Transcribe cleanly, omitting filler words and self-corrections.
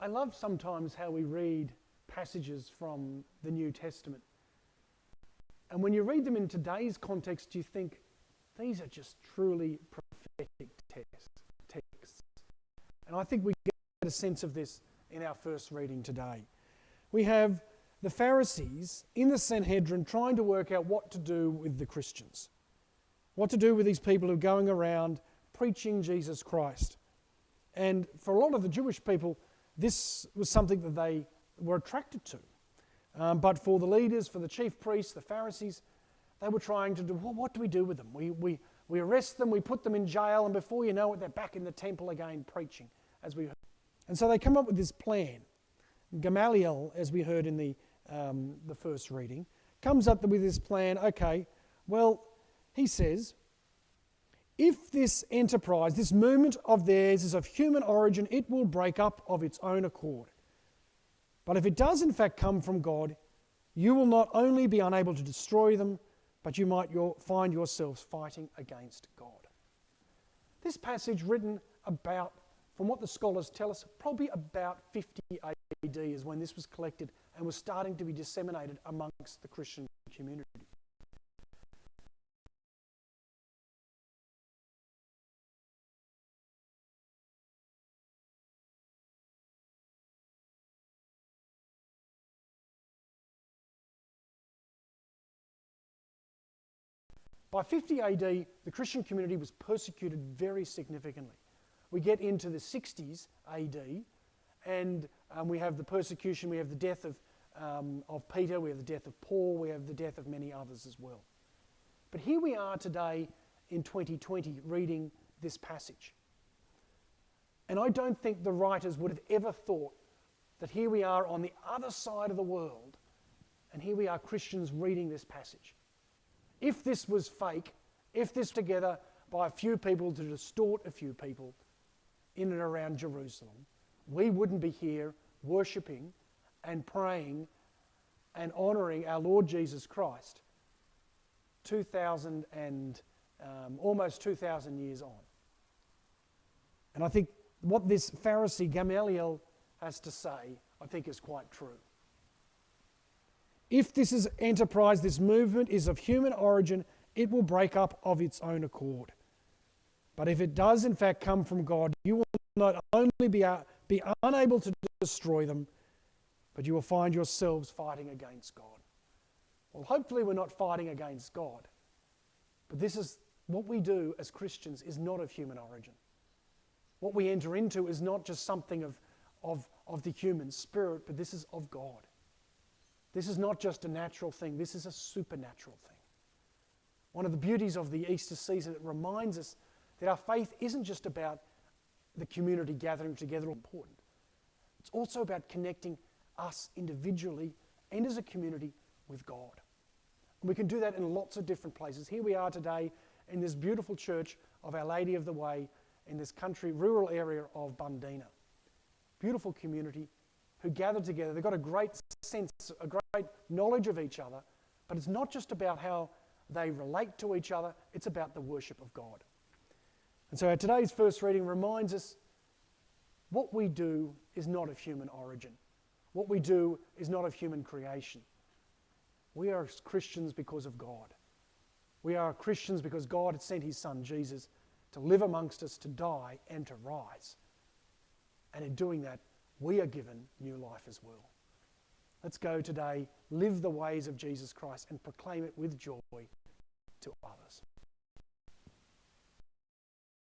I love sometimes how we read passages from the New Testament. And when you read them in today's context, you think, these are just truly prophetic texts. And I think we get a sense of this in our first reading today. We have the Pharisees in the Sanhedrin trying to work out what to do with the Christians. What to do with these people who are going around preaching Jesus Christ. And for a lot of the Jewish people, this was something that they were attracted to. But for the leaders, for the chief priests, the Pharisees, they were trying to do, well, what do we do with them? We arrest them, we put them in jail, and before you know it, they're back in the temple again preaching, as we heard. And so they come up with this plan. Gamaliel, as we heard in the first reading, comes up with this plan. Okay, well, he says, if this enterprise, this movement of theirs is of human origin, it will break up of its own accord. But if it does in fact come from God, you will not only be unable to destroy them, but you might find yourselves fighting against God. This passage written about, from what the scholars tell us, probably about 50 AD is when this was collected and was starting to be disseminated amongst the Christian community. By 50 AD, the Christian community was persecuted very significantly. We get into the 60s AD, and we have the persecution, we have the death of Peter, we have the death of Paul, we have the death of many others as well. But here we are today in 2020 reading this passage. And I don't think the writers would have ever thought that here we are on the other side of the world, and here we are Christians reading this passage. If this was fake, if this was together by a few people to distort a few people in and around Jerusalem, we wouldn't be here worshipping and praying and honouring our Lord Jesus Christ almost 2,000 years on. And I think what this Pharisee Gamaliel has to say, I think is quite true. If this is enterprise, this movement is of human origin, it will break up of its own accord. But if it does in fact come from God, you will not only be unable to destroy them, but you will find yourselves fighting against God. Well, hopefully we're not fighting against God. But this is what we do as Christians is not of human origin. What we enter into is not just something of the human spirit, but this is of God. This is not just a natural thing, this is a supernatural thing. One of the beauties of the Easter season, it reminds us that our faith isn't just about the community gathering together, important. It's also about connecting us individually and as a community with God. And we can do that in lots of different places. Here we are today in this beautiful church of Our Lady of the Way in this country, rural area of Bundina. Beautiful community who gather together. They've got a great sense, a great knowledge of each other, but it's not just about how they relate to each other, it's about the worship of God. And so today's first reading reminds us what we do is not of human origin. What we do is not of human creation. We are Christians because of God. We are Christians because God had sent his son Jesus to live amongst us, to die and to rise. And in doing that, we are given new life as well. Let's go today, live the ways of Jesus Christ and proclaim it with joy to others.